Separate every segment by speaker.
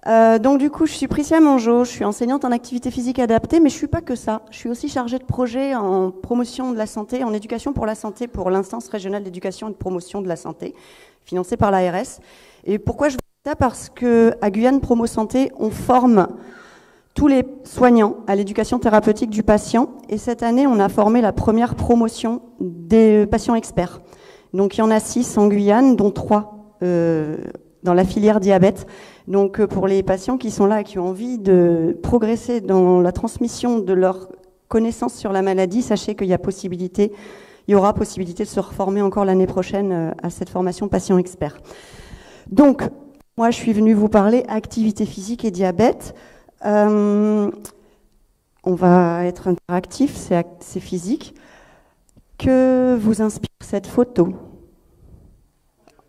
Speaker 1: Donc du coup, je suis Priscilla Mongeau, je suis enseignante en activité physique adaptée, mais je suis pas que ça. Je suis aussi chargée de projet en promotion de la santé, en éducation pour la santé pour l'instance régionale d'éducation et de promotion de la santé, financée par l'ARS. Et pourquoi je vous dis ça? Parce que à Guyane Promo Santé, on forme tous les soignants à l'éducation thérapeutique du patient. Et cette année, on a formé la première promotion des patients experts. Donc il y en a 6 en Guyane, dont 3 dans la filière diabète. Donc pour les patients qui sont là et qui ont envie de progresser dans la transmission de leurs connaissances sur la maladie, sachez qu'il y aura possibilité de se reformer encore l'année prochaine à cette formation patient expert. Donc moi je suis venue vous parler activité physique et diabète. On va être interactif, c'est physique. Que vous inspire cette photo?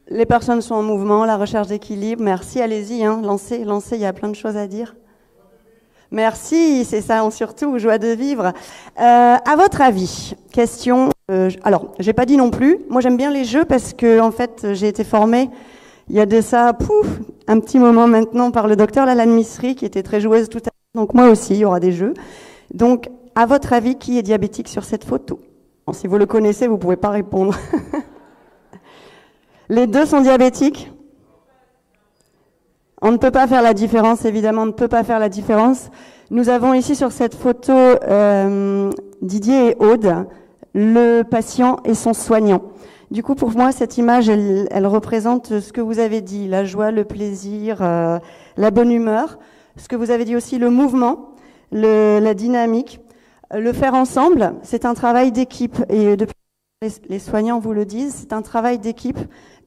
Speaker 1: Les personnes sont en mouvement, la recherche d'équilibre. Merci, allez-y, hein, lancez, il y a plein de choses à dire. Merci, c'est ça, surtout, joie de vivre. À votre avis, question. Alors, j'ai pas dit non plus. Moi, j'aime bien les jeux parce que, en fait, j'ai été formée il y a de ça, un petit moment maintenant par le docteur Lalane Misri, qui était très joueuse tout à l'heure. Donc, moi aussi, il y aura des jeux. Donc, à votre avis, qui est diabétique sur cette photo? Bon, si vous le connaissez, vous pouvez pas répondre. Les deux sont diabétiques? On ne peut pas faire la différence, évidemment, on ne peut pas faire la différence. Nous avons ici sur cette photo Didier et Aude, le patient et son soignant. Du coup, pour moi, cette image, elle représente ce que vous avez dit, la joie, le plaisir, la bonne humeur. Ce que vous avez dit aussi, le mouvement, la dynamique. Le faire ensemble, c'est un travail d'équipe. Et depuis les soignants vous le disent, c'est un travail d'équipe.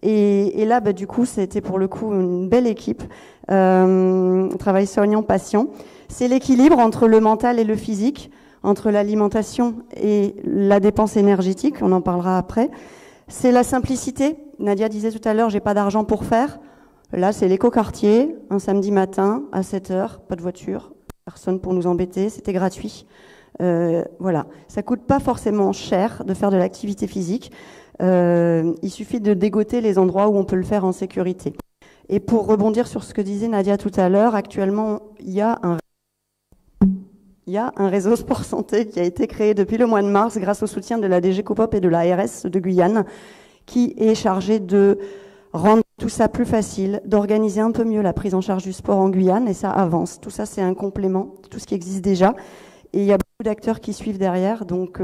Speaker 1: Et là, du coup, c'était pour le coup une belle équipe. Travail soignant-patient. C'est l'équilibre entre le mental et le physique, entre l'alimentation et la dépense énergétique, on en parlera après. C'est la simplicité. Nadia disait tout à l'heure, j'ai pas d'argent pour faire. Là, c'est l'écoquartier, un samedi matin à 7h, pas de voiture, personne pour nous embêter, c'était gratuit. Voilà, ça coûte pas forcément cher de faire de l'activité physique. Il suffit de dégoter les endroits où on peut le faire en sécurité. Et pour rebondir sur ce que disait Nadia tout à l'heure, actuellement, il y a un réseau sport santé qui a été créé depuis le mois de mars grâce au soutien de la DG Coopop et de la ARS de Guyane, qui est chargé de rendre tout ça plus facile, d'organiser un peu mieux la prise en charge du sport en Guyane, et ça avance. Tout ça, c'est un complément de tout ce qui existe déjà. Et il y a beaucoup d'acteurs qui suivent derrière, donc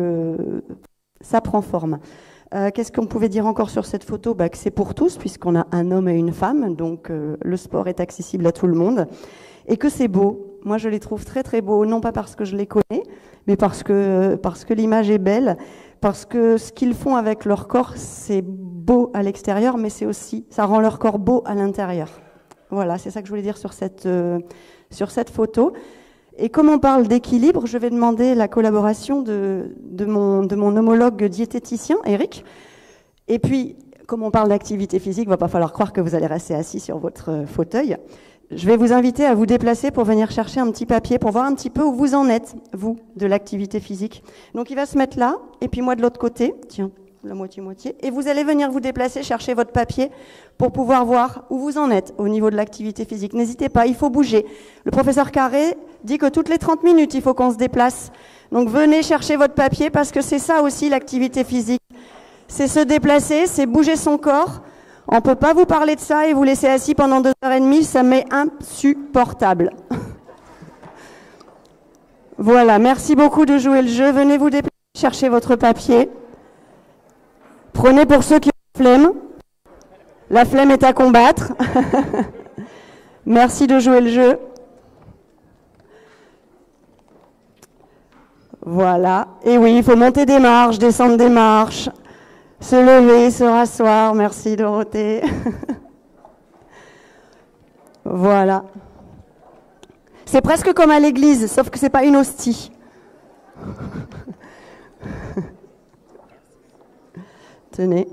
Speaker 1: ça prend forme. Qu'est-ce qu'on pouvait dire encore sur cette photo? Que c'est pour tous, puisqu'on a un homme et une femme, donc le sport est accessible à tout le monde. Et que c'est beau. Moi, je les trouve très très beaux, non pas parce que je les connais, mais parce que l'image est belle, parce que ce qu'ils font avec leur corps, c'est beau à l'extérieur, mais c'est aussi, ça rend leur corps beau à l'intérieur. Voilà, c'est ça que je voulais dire sur cette photo. Et comme on parle d'équilibre, je vais demander la collaboration de mon homologue diététicien, Eric. Et puis, comme on parle d'activité physique, il ne va pas falloir croire que vous allez rester assis sur votre fauteuil. Je vais vous inviter à vous déplacer pour venir chercher un petit papier pour voir un petit peu où vous en êtes, vous, de l'activité physique. Donc, il va se mettre là, et puis moi de l'autre côté. Tiens, la moitié-moitié. Et vous allez venir vous déplacer, chercher votre papier pour pouvoir voir où vous en êtes au niveau de l'activité physique. N'hésitez pas, il faut bouger. Le professeur Carré dit que toutes les 30 minutes, il faut qu'on se déplace. Donc, venez chercher votre papier parce que c'est ça aussi l'activité physique. C'est se déplacer, c'est bouger son corps. On ne peut pas vous parler de ça et vous laisser assis pendant 2h30, ça m'est insupportable. Voilà, merci beaucoup de jouer le jeu. Venez vous déplacer, chercher votre papier. Prenez pour ceux qui ont la flemme. La flemme est à combattre. Merci de jouer le jeu. Voilà. Et oui, il faut monter des marches, descendre des marches. Se lever, se rasseoir. Merci Dorothée. Voilà. C'est presque comme à l'église, sauf que c'est pas une hostie. Tenez.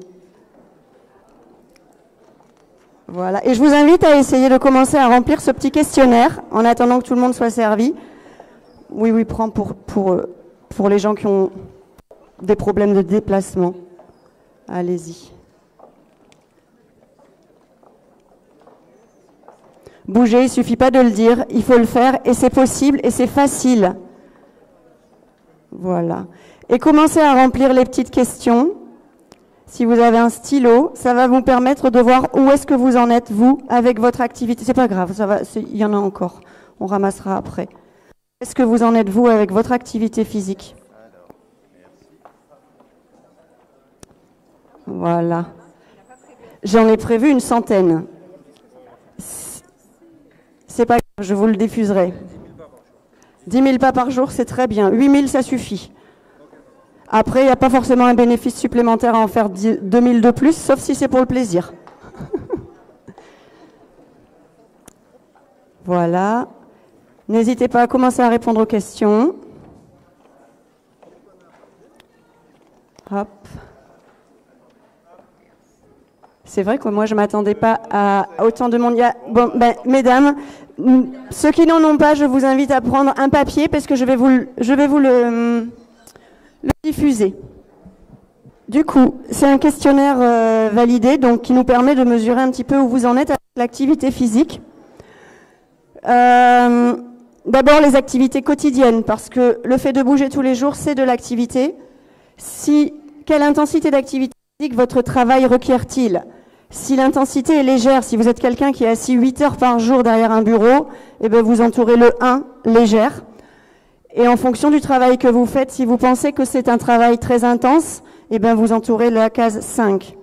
Speaker 1: Voilà. Et je vous invite à essayer de commencer à remplir ce petit questionnaire en attendant que tout le monde soit servi. Oui, prends pour les gens qui ont des problèmes de déplacement. Allez-y. Bouger, il suffit pas de le dire, il faut le faire et c'est possible et c'est facile. Voilà. Et commencez à remplir les petites questions. Si vous avez un stylo, ça va vous permettre de voir où est-ce que vous en êtes, vous, avec votre activité. C'est pas grave, ça va, il y en a encore. On ramassera après. Où est-ce que vous en êtes, vous, avec votre activité physique? Voilà. J'en ai prévu une centaine. C'est pas grave, je vous le diffuserai. 10 000 pas par jour, c'est très bien. 8 000, ça suffit. Après, il n'y a pas forcément un bénéfice supplémentaire à en faire 2 000 de plus, sauf si c'est pour le plaisir. Voilà. N'hésitez pas à commencer à répondre aux questions. Hop. C'est vrai que moi, je ne m'attendais pas à autant de monde. Bon, mesdames, ceux qui n'en ont pas, je vous invite à prendre un papier parce que je vais vous le diffuser. Du coup, c'est un questionnaire validé, donc qui nous permet de mesurer un petit peu où vous en êtes avec l'activité physique. D'abord, les activités quotidiennes, parce que le fait de bouger tous les jours, c'est de l'activité. Quelle intensité d'activité physique votre travail requiert-il? Si l'intensité est légère, si vous êtes quelqu'un qui est assis 8 heures par jour derrière un bureau, eh bien vous entourez le 1, légère. Et en fonction du travail que vous faites, si vous pensez que c'est un travail très intense, eh bien vous entourez la case 5.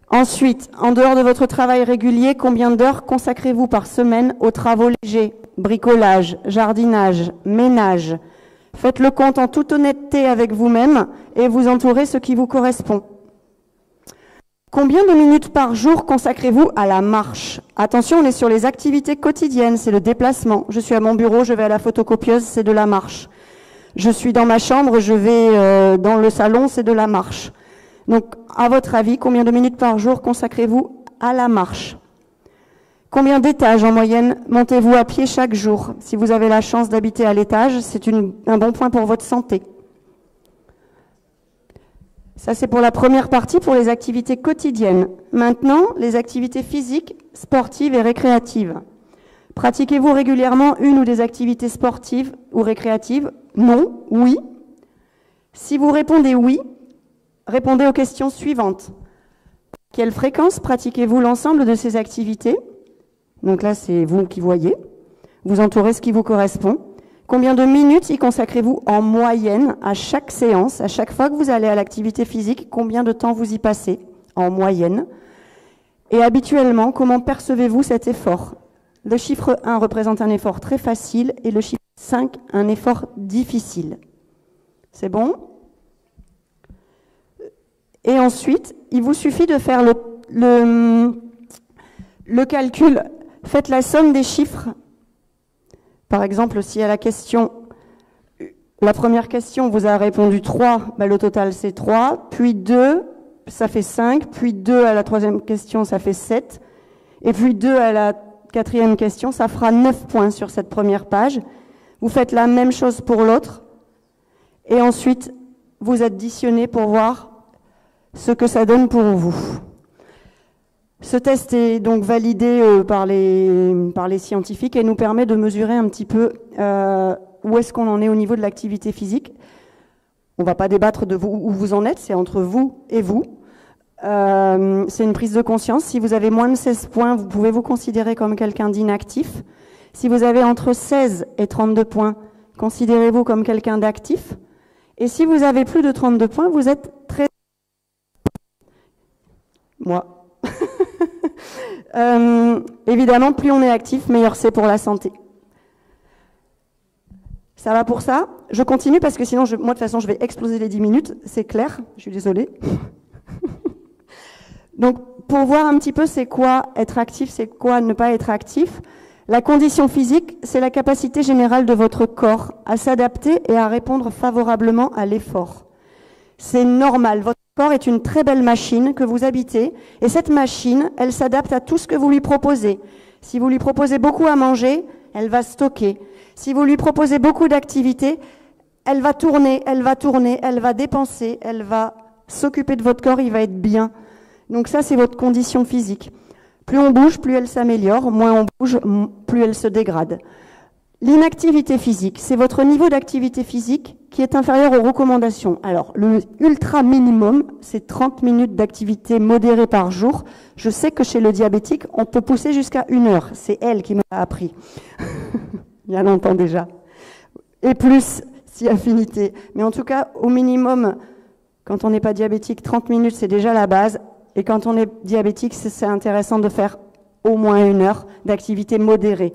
Speaker 1: Ensuite, en dehors de votre travail régulier, combien d'heures consacrez-vous par semaine aux travaux légers? Bricolage, jardinage, ménage. Faites le compte en toute honnêteté avec vous-même et vous entourez ce qui vous correspond. Combien de minutes par jour consacrez-vous à la marche? Attention, on est sur les activités quotidiennes, c'est le déplacement. Je suis à mon bureau, je vais à la photocopieuse, c'est de la marche. Je suis dans ma chambre, je vais dans le salon, c'est de la marche. Donc, à votre avis, combien de minutes par jour consacrez-vous à la marche? Combien d'étages en moyenne montez-vous à pied chaque jour? Si vous avez la chance d'habiter à l'étage, c'est un bon point pour votre santé. Ça, c'est pour la première partie, pour les activités quotidiennes. Maintenant, les activités physiques, sportives et récréatives. Pratiquez-vous régulièrement une ou des activités sportives ou récréatives? Non, oui. Si vous répondez oui, répondez aux questions suivantes. Quelle fréquence pratiquez-vous l'ensemble de ces activités? Donc là, c'est vous qui voyez. Vous entourez ce qui vous correspond. Combien de minutes y consacrez-vous en moyenne à chaque séance, à chaque fois que vous allez à l'activité physique? Combien de temps vous y passez en moyenne? Et habituellement, comment percevez-vous cet effort? Le chiffre 1 représente un effort très facile et le chiffre 5 un effort difficile. C'est bon? Et ensuite, il vous suffit de faire le calcul. Faites la somme des chiffres. Par exemple, si à la première question, vous avez répondu 3, ben le total c'est 3, puis 2, ça fait 5, puis 2 à la troisième question, ça fait 7, et puis 2 à la quatrième question, ça fera 9 points sur cette première page. Vous faites la même chose pour l'autre, et ensuite, vous additionnez pour voir ce que ça donne pour vous. Ce test est donc validé par les scientifiques et nous permet de mesurer un petit peu où est-ce qu'on en est au niveau de l'activité physique. On ne va pas débattre de où vous en êtes, c'est entre vous et vous. C'est une prise de conscience. Si vous avez moins de 16 points, vous pouvez vous considérer comme quelqu'un d'inactif. Si vous avez entre 16 et 32 points, considérez-vous comme quelqu'un d'actif. Et si vous avez plus de 32 points, vous êtes très... Moi. Évidemment, plus on est actif, meilleur c'est pour la santé. Ça va pour ça? Je continue parce que sinon, moi de toute façon, je vais exploser les 10 minutes, c'est clair, je suis désolée. Donc, pour voir un petit peu c'est quoi être actif, c'est quoi ne pas être actif, la condition physique, c'est la capacité générale de votre corps à s'adapter et à répondre favorablement à l'effort. C'est normal, votre corps est une très belle machine que vous habitez et cette machine, elle s'adapte à tout ce que vous lui proposez. Si vous lui proposez beaucoup à manger, elle va stocker. Si vous lui proposez beaucoup d'activités, elle va tourner, elle va dépenser, elle va s'occuper de votre corps, il va être bien. Donc ça, c'est votre condition physique. Plus on bouge, plus elle s'améliore, moins on bouge, plus elle se dégrade. L'inactivité physique, c'est votre niveau d'activité physique qui est inférieur aux recommandations. Alors, le ultra minimum, c'est 30 minutes d'activité modérée par jour. Je sais que chez le diabétique, on peut pousser jusqu'à 1 heure. C'est elle qui me l'a appris. Il y a longtemps déjà. Et plus, si affinité. Mais en tout cas, au minimum, quand on n'est pas diabétique, 30 minutes, c'est déjà la base. Et quand on est diabétique, c'est intéressant de faire au moins 1 heure d'activité modérée.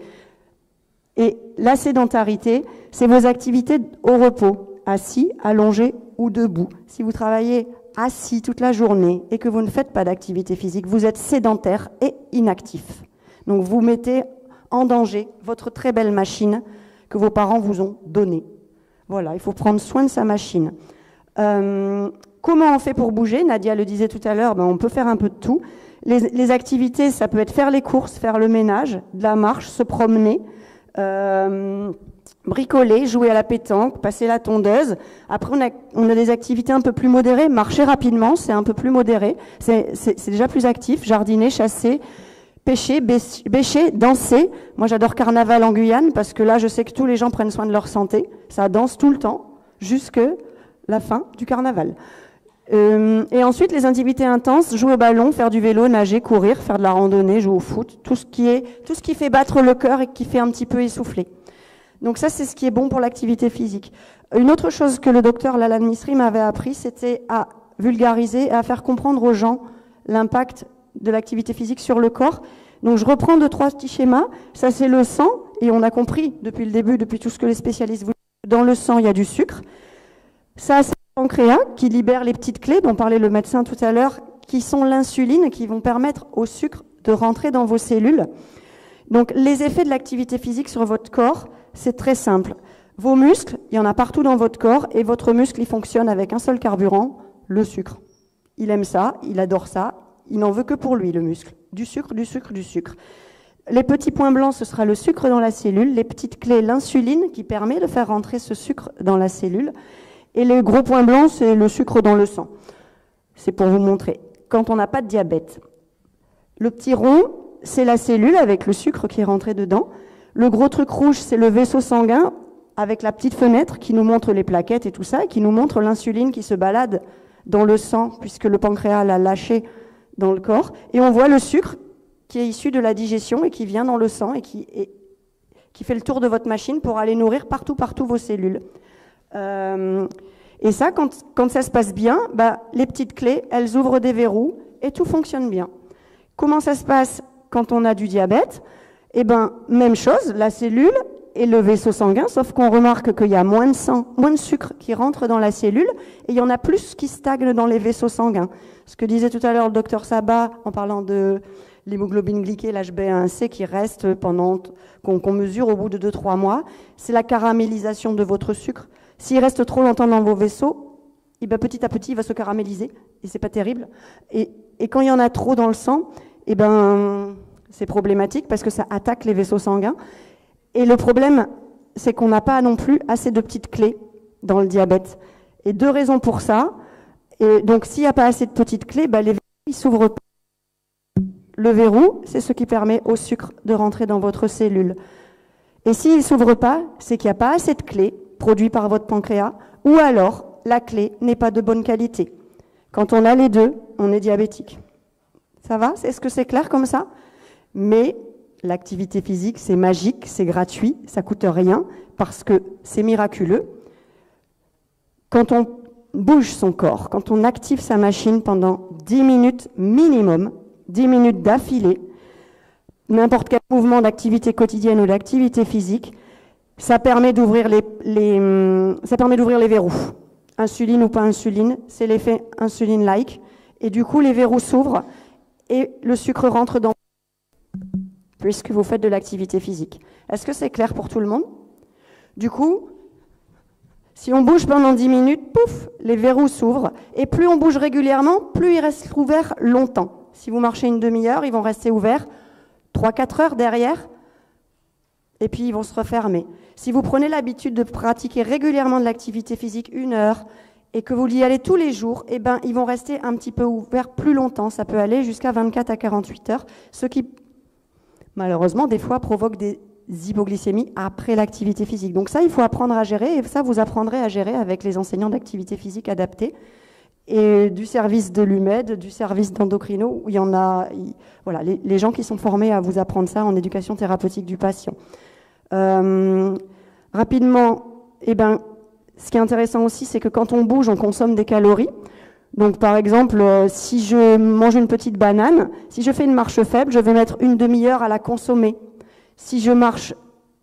Speaker 1: Et la sédentarité, c'est vos activités au repos, assis, allongé ou debout. Si vous travaillez assis toute la journée et que vous ne faites pas d'activité physique, vous êtes sédentaire et inactif. Donc vous mettez en danger votre très belle machine que vos parents vous ont donnée. Voilà, il faut prendre soin de sa machine. Comment on fait pour bouger? Nadia le disait tout à l'heure, on peut faire un peu de tout. Les activités, ça peut être faire les courses, faire le ménage, de la marche, se promener, bricoler, jouer à la pétanque, passer la tondeuse. Après, on a des activités un peu plus modérées. Marcher rapidement, c'est un peu plus modéré. C'est déjà plus actif. Jardiner, chasser, pêcher, bêcher, danser. Moi, j'adore carnaval en Guyane parce que là, je sais que tous les gens prennent soin de leur santé. Ça danse tout le temps, jusque la fin du carnaval. Et ensuite, les activités intenses, jouer au ballon, faire du vélo, nager, courir, faire de la randonnée, jouer au foot, tout ce qui fait battre le cœur et qui fait un petit peu essouffler. Donc ça, c'est ce qui est bon pour l'activité physique. Une autre chose que le docteur Lalan Misri m'avait appris, c'était à vulgariser et à faire comprendre aux gens l'impact de l'activité physique sur le corps. Donc je reprends 2-3 petits schémas. Ça, c'est le sang, et on a compris depuis le début, depuis tout ce que les spécialistes vous disent, dans le sang, il y a du sucre. Ça, c'est le pancréas qui libère les petites clés dont parlait le médecin tout à l'heure, qui sont l'insuline, qui vont permettre au sucre de rentrer dans vos cellules. Donc les effets de l'activité physique sur votre corps, c'est très simple. Vos muscles, il y en a partout dans votre corps, et votre muscle, il fonctionne avec un seul carburant, le sucre. Il aime ça, il adore ça, il n'en veut que pour lui, le muscle. Du sucre, du sucre, du sucre. Les petits points blancs, ce sera le sucre dans la cellule. Les petites clés, l'insuline, qui permet de faire rentrer ce sucre dans la cellule. Et les gros points blancs, c'est le sucre dans le sang. C'est pour vous montrer. Quand on n'a pas de diabète, le petit rond, c'est la cellule avec le sucre qui est rentré dedans. Le gros truc rouge, c'est le vaisseau sanguin avec la petite fenêtre qui nous montre les plaquettes et tout ça, et qui nous montre l'insuline qui se balade dans le sang, puisque le pancréas l'a lâché dans le corps. Et on voit le sucre qui est issu de la digestion et qui vient dans le sang et qui fait le tour de votre machine pour aller nourrir partout vos cellules. Et ça, quand ça se passe bien, les petites clés, elles ouvrent des verrous et tout fonctionne bien. Comment ça se passe quand on a du diabète? Même chose, la cellule et le vaisseau sanguin, sauf qu'on remarque qu'il y a moins de sang, moins de sucre qui rentre dans la cellule, et il y en a plus qui stagnent dans les vaisseaux sanguins. Ce que disait tout à l'heure le docteur Sabat en parlant de l'hémoglobine glyquée, l'HbA1c, qui reste qu'on mesure au bout de 2-3 mois, c'est la caramélisation de votre sucre. S'il reste trop longtemps dans vos vaisseaux, petit à petit, il va se caraméliser, et c'est pas terrible. Et quand il y en a trop dans le sang, c'est problématique parce que ça attaque les vaisseaux sanguins. Et le problème, c'est qu'on n'a pas non plus assez de petites clés dans le diabète. Et 2 raisons pour ça. Et donc, s'il n'y a pas assez de petites clés, les verrous ne s'ouvrent pas. Le verrou, c'est ce qui permet au sucre de rentrer dans votre cellule. Et s'il ne s'ouvre pas, c'est qu'il n'y a pas assez de clés produites par votre pancréas, ou alors la clé n'est pas de bonne qualité. Quand on a les deux, on est diabétique. Ça va? Est-ce que c'est clair comme ça? Mais l'activité physique, c'est magique, c'est gratuit, ça coûte rien, parce que c'est miraculeux. Quand on bouge son corps, quand on active sa machine pendant 10 minutes minimum, 10 minutes d'affilée, n'importe quel mouvement d'activité quotidienne ou d'activité physique, ça permet d'ouvrir les verrous. Insuline ou pas insuline, c'est l'effet insuline-like. Et du coup, les verrous s'ouvrent et le sucre rentre dans, puisque vous faites de l'activité physique. Est-ce que c'est clair pour tout le monde? Du coup, si on bouge pendant 10 minutes, pouf, les verrous s'ouvrent. Et plus on bouge régulièrement, plus ils restent ouverts longtemps. Si vous marchez une demi-heure, ils vont rester ouverts 3-4 heures derrière, et puis ils vont se refermer. Si vous prenez l'habitude de pratiquer régulièrement de l'activité physique 1 heure, et que vous y allez tous les jours, eh ben, ils vont rester un petit peu ouverts plus longtemps. Ça peut aller jusqu'à 24 à 48 heures, ce qui, malheureusement, des fois provoque des hypoglycémies après l'activité physique. Donc ça, il faut apprendre à gérer, et ça, vous apprendrez à gérer avec les enseignants d'activité physique adaptée et du service de l'UMED, du service d'endocrino, où il y en a, voilà, les gens qui sont formés à vous apprendre ça en éducation thérapeutique du patient. Rapidement, eh ben, ce qui est intéressant aussi, c'est que quand on bouge, on consomme des calories. Donc, par exemple, si je mange une petite banane, si je fais une marche faible, je vais mettre une demi-heure à la consommer. Si je marche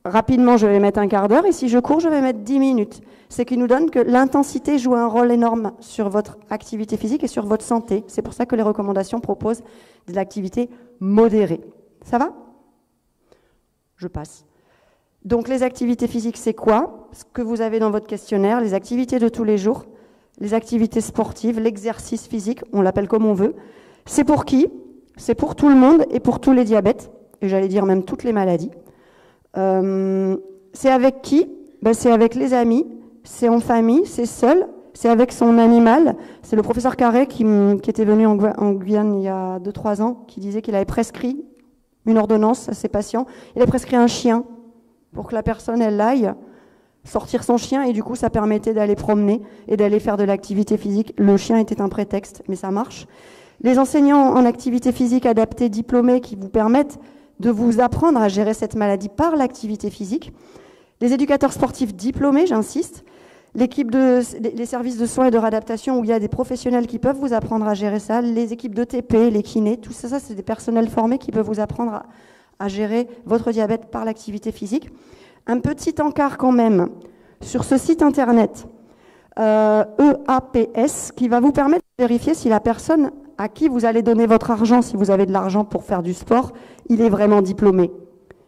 Speaker 1: rapidement, je vais mettre un quart d'heure, et si je cours, je vais mettre 10 minutes. Ce qui nous donne que l'intensité joue un rôle énorme sur votre activité physique et sur votre santé. C'est pour ça que les recommandations proposent de l'activité modérée. Ça va? Je passe. Donc les activités physiques, c'est quoi? Ce que vous avez dans votre questionnaire, les activités de tous les jours, les activités sportives, l'exercice physique, on l'appelle comme on veut. C'est pour qui? C'est pour tout le monde et pour tous les diabètes, et j'allais dire même toutes les maladies. C'est avec qui? Ben, c'est avec les amis, c'est en famille, c'est seul, c'est avec son animal. C'est le professeur Carré qui était venu en Guyane il y a 2-3 ans, qui disait qu'il avait prescrit une ordonnance à ses patients. Il a prescrit un chien pour que la personne, elle aille sortir son chien, et du coup, ça permettait d'aller promener et d'aller faire de l'activité physique. Le chien était un prétexte, mais ça marche. Les enseignants en activité physique adaptée diplômés qui vous permettent de vous apprendre à gérer cette maladie par l'activité physique. Les éducateurs sportifs diplômés, j'insiste. Les services de soins et de réadaptation où il y a des professionnels qui peuvent vous apprendre à gérer ça. Les équipes de TP, les kinés, tout ça, c'est des personnels formés qui peuvent vous apprendre à gérer votre diabète par l'activité physique. Un petit encart quand même sur ce site internet EAPS qui va vous permettre de vérifier si la personne à qui vous allez donner votre argent, si vous avez de l'argent pour faire du sport, il est vraiment diplômé.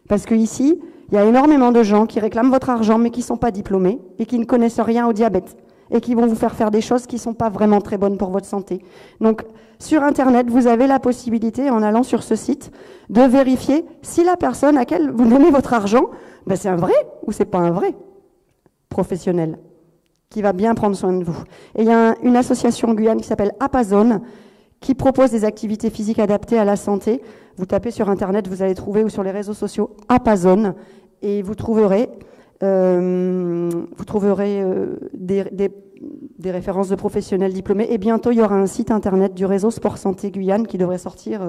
Speaker 1: Parce qu'ici, il y a énormément de gens qui réclament votre argent mais qui ne sont pas diplômés et qui ne connaissent rien au diabète et qui vont vous faire des choses qui ne sont pas vraiment très bonnes pour votre santé. Donc, sur Internet, vous avez la possibilité, en allant sur ce site, de vérifier si la personne à laquelle vous donnez votre argent, ben c'est un vrai ou c'est pas un vrai professionnel qui va bien prendre soin de vous. Et il y a une association en Guyane qui s'appelle Apazone qui propose des activités physiques adaptées à la santé. Vous tapez sur Internet, vous allez trouver, ou sur les réseaux sociaux, Apazone, et vous trouverez des références de professionnels diplômés. Et bientôt, il y aura un site Internet du réseau Sport Santé Guyane qui devrait sortir,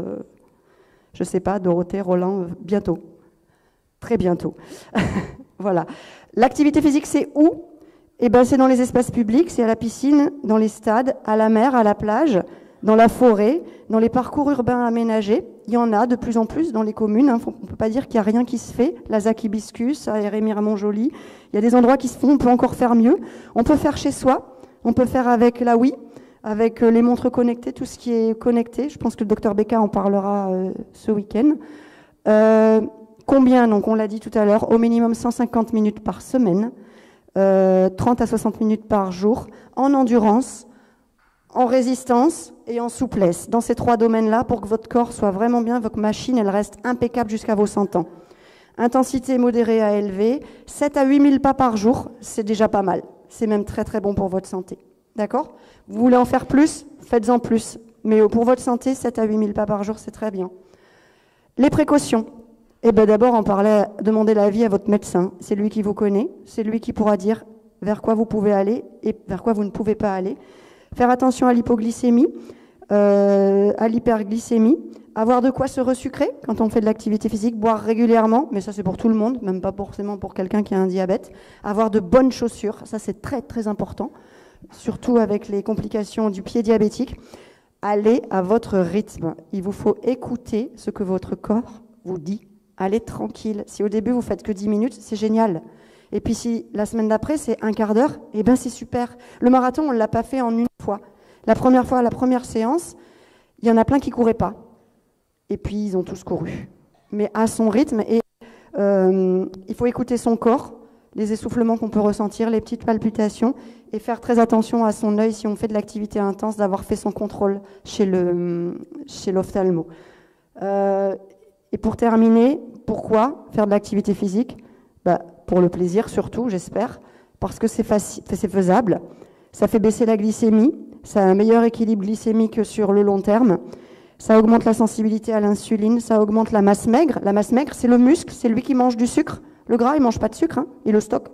Speaker 1: je ne sais pas, Dorothée, Roland, bientôt. Très bientôt. Voilà. L'activité physique, c'est où? Eh ben, c'est dans les espaces publics, c'est à la piscine, dans les stades, à la mer, à la plage, dans la forêt, dans les parcours urbains aménagés. Il y en a de plus en plus dans les communes. On ne peut pas dire qu'il n'y a rien qui se fait. La ZAC Hibiscus, à Rémy-Ramon-Joly. Il y a des endroits qui se font, on peut encore faire mieux. On peut faire chez soi. On peut faire avec la Wii, avec les montres connectées, tout ce qui est connecté. Je pense que le docteur Becca en parlera ce week-end. Combien? Donc, on l'a dit tout à l'heure, au minimum 150 minutes par semaine, 30 à 60 minutes par jour, en endurance, en résistance et en souplesse. Dans ces 3 domaines-là, pour que votre corps soit vraiment bien, votre machine, elle reste impeccable jusqu'à vos 100 ans. Intensité modérée à élevée, 7 à 8 000 pas par jour, c'est déjà pas mal. C'est même très très bon pour votre santé. D'accord? Vous voulez en faire plus? Faites-en plus. Mais pour votre santé, 7 à 8 000 pas par jour, c'est très bien. Les précautions. Eh bien d'abord, demandez l'avis à votre médecin. C'est lui qui vous connaît, c'est lui qui pourra dire vers quoi vous pouvez aller et vers quoi vous ne pouvez pas aller. Faire attention à l'hypoglycémie, à l'hyperglycémie, avoir de quoi se resucrer quand on fait de l'activité physique, boire régulièrement, mais ça c'est pour tout le monde, même pas forcément pour quelqu'un qui a un diabète. Avoir de bonnes chaussures, ça c'est très très important, surtout avec les complications du pied diabétique. Allez à votre rythme. Il vous faut écouter ce que votre corps vous dit. Allez tranquille. Si au début vous faites que 10 minutes, c'est génial. Et puis si la semaine d'après c'est un quart d'heure, eh ben c'est super. Le marathon, on ne l'a pas fait en une fois. La première fois, la première séance, il y en a plein qui couraient pas. Et puis ils ont tous couru. Mais à son rythme. Et il faut écouter son corps, les essoufflements qu'on peut ressentir, les petites palpitations, et faire très attention à son œil si on fait de l'activité intense, d'avoir fait son contrôle chez l'ophtalmo. Et pour terminer, pourquoi faire de l'activité physique? Pour le plaisir surtout, j'espère, parce que c'est faisable. Ça fait baisser la glycémie, ça a un meilleur équilibre glycémique sur le long terme, ça augmente la sensibilité à l'insuline, ça augmente la masse maigre. La masse maigre, c'est le muscle, c'est lui qui mange du sucre. Le gras, il ne mange pas de sucre, hein, il le stocke.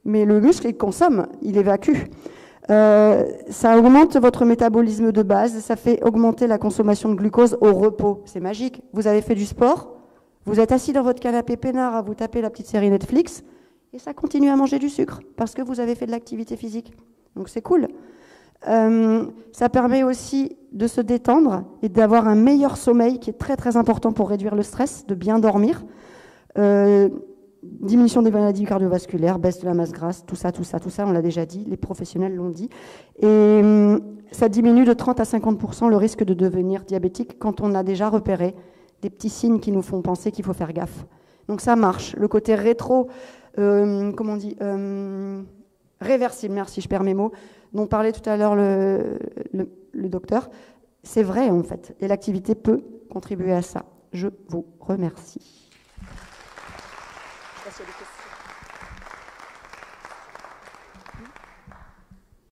Speaker 1: Mais le muscle, il consomme, il évacue. Ça augmente votre métabolisme de base, ça fait augmenter la consommation de glucose au repos. C'est magique. Vous avez fait du sport, vous êtes assis dans votre canapé peinard à vous taper la petite série Netflix, et ça continue à manger du sucre, parce que vous avez fait de l'activité physique. Donc c'est cool. Ça permet aussi de se détendre et d'avoir un meilleur sommeil, qui est très très important pour réduire le stress, de bien dormir. Diminution des maladies cardiovasculaires, baisse de la masse grasse, tout ça, on l'a déjà dit, les professionnels l'ont dit. Et ça diminue de 30 à 50% le risque de devenir diabétique quand on a déjà repéré des petits signes qui nous font penser qu'il faut faire gaffe. Donc ça marche. Le côté réversible, merci, je perds mes mots, dont parlait tout à l'heure le docteur, c'est vrai en fait. Et l'activité peut contribuer à ça. Je vous remercie.